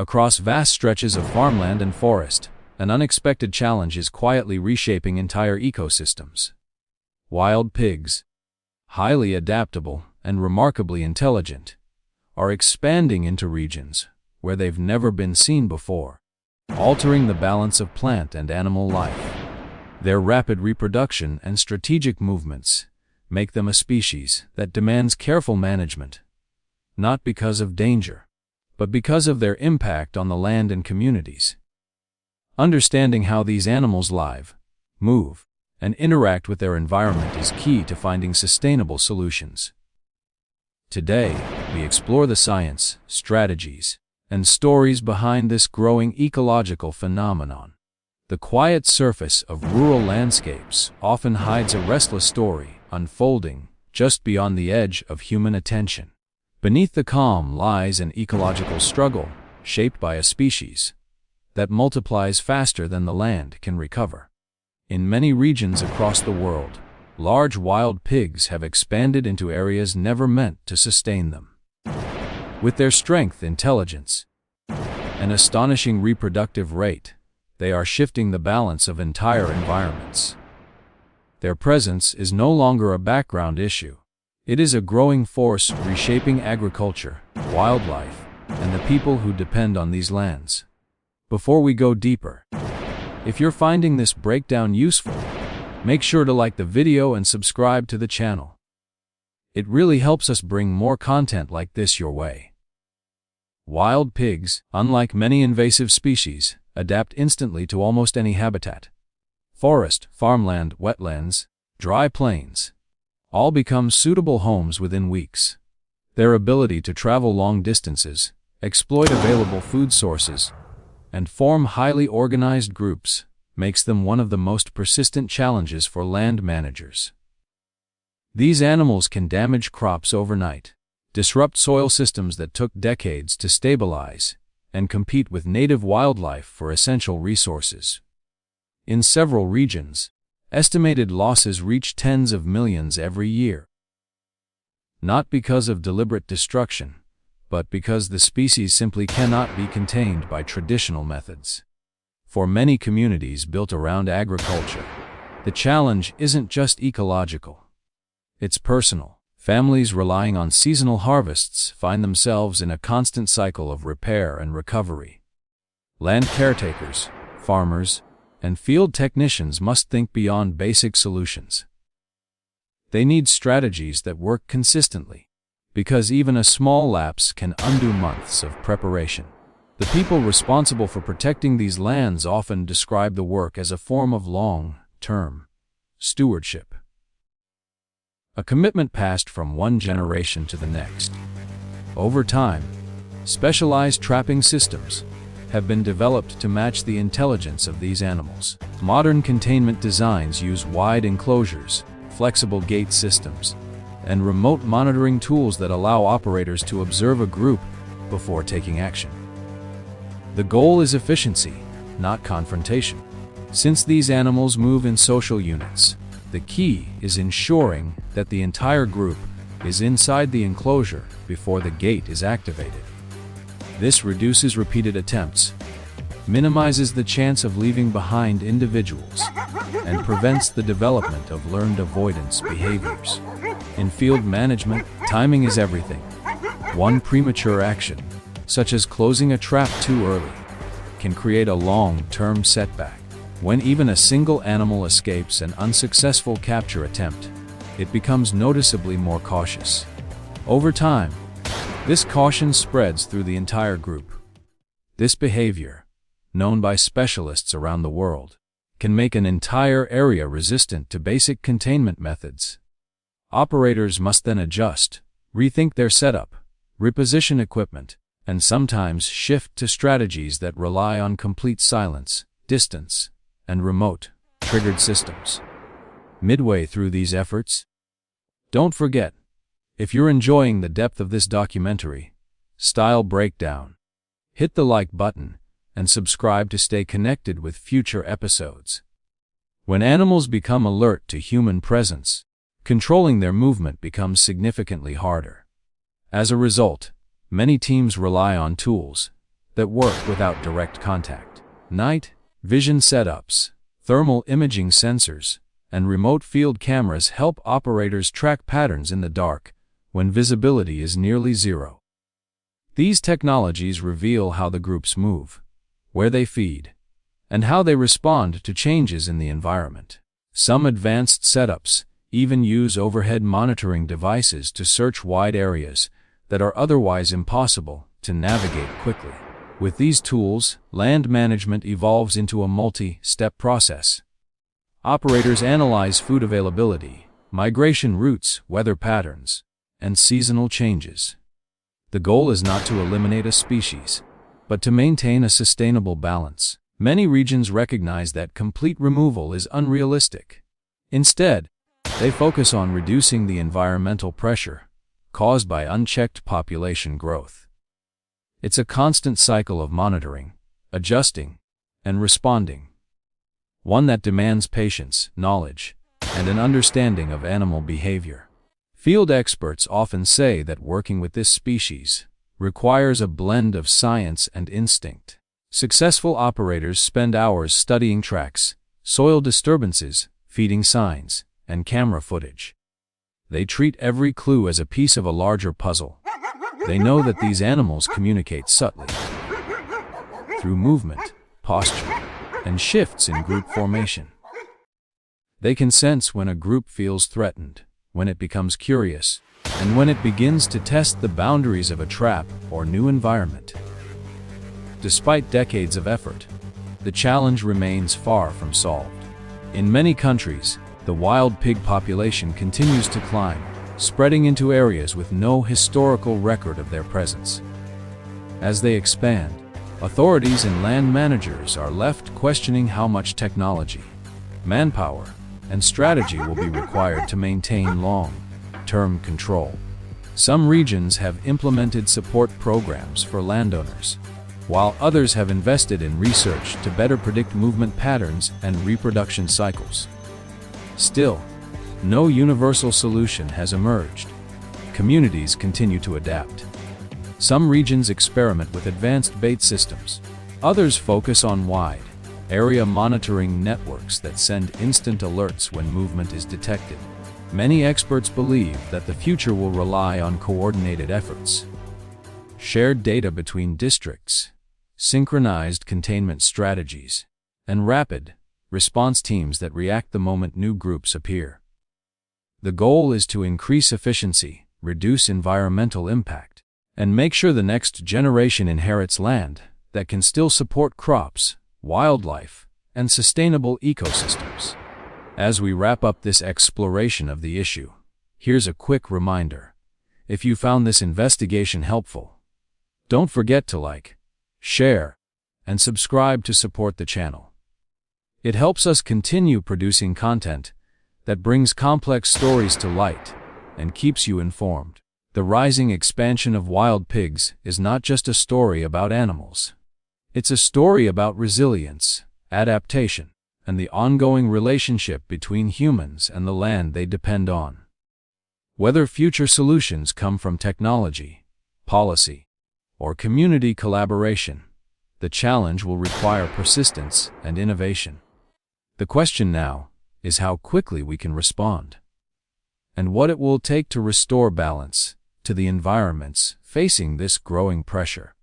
Across vast stretches of farmland and forest, an unexpected challenge is quietly reshaping entire ecosystems. Wild pigs, highly adaptable and remarkably intelligent, are expanding into regions where they've never been seen before, altering the balance of plant and animal life. Their rapid reproduction and strategic movements make them a species that demands careful management, not because of danger, but because of their impact on the land and communities. Understanding how these animals live, move, and interact with their environment is key to finding sustainable solutions. Today, we explore the science, strategies, and stories behind this growing ecological phenomenon. The quiet surface of rural landscapes often hides a restless story unfolding just beyond the edge of human attention. Beneath the calm lies an ecological struggle shaped by a species that multiplies faster than the land can recover. In many regions across the world, large wild pigs have expanded into areas never meant to sustain them. With their strength, intelligence, and astonishing reproductive rate, they are shifting the balance of entire environments. Their presence is no longer a background issue. It is a growing force reshaping agriculture, wildlife, and the people who depend on these lands. Before we go deeper, if you're finding this breakdown useful, make sure to like the video and subscribe to the channel. It really helps us bring more content like this your way. Wild pigs, unlike many invasive species, adapt instantly to almost any habitat. Forest, farmland, wetlands, dry plains, all become suitable homes within weeks. Their ability to travel long distances, exploit available food sources, and form highly organized groups makes them one of the most persistent challenges for land managers. These animals can damage crops overnight, disrupt soil systems that took decades to stabilize, and compete with native wildlife for essential resources. In several regions, estimated losses reach tens of millions every year. Not because of deliberate destruction, but because the species simply cannot be contained by traditional methods. For many communities built around agriculture, the challenge isn't just ecological. It's personal. Families relying on seasonal harvests find themselves in a constant cycle of repair and recovery. Land caretakers, farmers, and field technicians must think beyond basic solutions. They need strategies that work consistently, because even a small lapse can undo months of preparation. The people responsible for protecting these lands often describe the work as a form of long-term stewardship, a commitment passed from one generation to the next. Over time, specialized trapping systems have been developed to match the intelligence of these animals. Modern containment designs use wide enclosures, flexible gate systems, and remote monitoring tools that allow operators to observe a group before taking action. The goal is efficiency, not confrontation. Since these animals move in social units, the key is ensuring that the entire group is inside the enclosure before the gate is activated. This reduces repeated attempts, minimizes the chance of leaving behind individuals, and prevents the development of learned avoidance behaviors. In field management, timing is everything. One premature action, such as closing a trap too early, can create a long-term setback. When even a single animal escapes an unsuccessful capture attempt, it becomes noticeably more cautious. Over time, this caution spreads through the entire group. This behavior, known by specialists around the world, can make an entire area resistant to basic containment methods. Operators must then adjust, rethink their setup, reposition equipment, and sometimes shift to strategies that rely on complete silence, distance, and remote, triggered systems. Midway through these efforts, don't forget, if you're enjoying the depth of this documentary style breakdown, hit the like button and subscribe to stay connected with future episodes. When animals become alert to human presence, controlling their movement becomes significantly harder. As a result, many teams rely on tools, that work without direct contact. Night vision setups, thermal imaging sensors, and remote field cameras help operators track patterns in the dark when visibility is nearly zero. These technologies reveal how the groups move, where they feed, and how they respond to changes in the environment. Some advanced setups even use overhead monitoring devices to search wide areas that are otherwise impossible to navigate quickly. With these tools, land management evolves into a multi-step process. Operators analyze food availability, migration routes, weather patterns, and seasonal changes. The goal is not to eliminate a species, but to maintain a sustainable balance. Many regions recognize that complete removal is unrealistic. Instead, they focus on reducing the environmental pressure caused by unchecked population growth. It's a constant cycle of monitoring, adjusting, and responding. One that demands patience, knowledge, and an understanding of animal behavior. Field experts often say that working with this species requires a blend of science and instinct. Successful operators spend hours studying tracks, soil disturbances, feeding signs, and camera footage. They treat every clue as a piece of a larger puzzle. They know that these animals communicate subtly through movement, posture, and shifts in group formation. They can sense when a group feels threatened, when it becomes curious, and when it begins to test the boundaries of a trap or new environment. Despite decades of effort, the challenge remains far from solved. In many countries, the wild pig population continues to climb, spreading into areas with no historical record of their presence. As they expand, authorities and land managers are left questioning how much technology, manpower, and strategy will be required to maintain long-term control. Some regions have implemented support programs for landowners, while others have invested in research to better predict movement patterns and reproduction cycles. Still, no universal solution has emerged. Communities continue to adapt. Some regions experiment with advanced bait systems. Others focus on wide area monitoring networks that send instant alerts when movement is detected. Many experts believe that the future will rely on coordinated efforts, shared data between districts, synchronized containment strategies, and rapid response teams that react the moment new groups appear. The goal is to increase efficiency, reduce environmental impact, and make sure the next generation inherits land that can still support crops, wildlife, and sustainable ecosystems. As we wrap up this exploration of the issue, here's a quick reminder. If you found this investigation helpful, don't forget to like, share, and subscribe to support the channel. It helps us continue producing content that brings complex stories to light and keeps you informed. The rising expansion of wild pigs is not just a story about animals. It's a story about resilience, adaptation, and the ongoing relationship between humans and the land they depend on. Whether future solutions come from technology, policy, or community collaboration, the challenge will require persistence and innovation. The question now is how quickly we can respond, and what it will take to restore balance to the environments facing this growing pressure.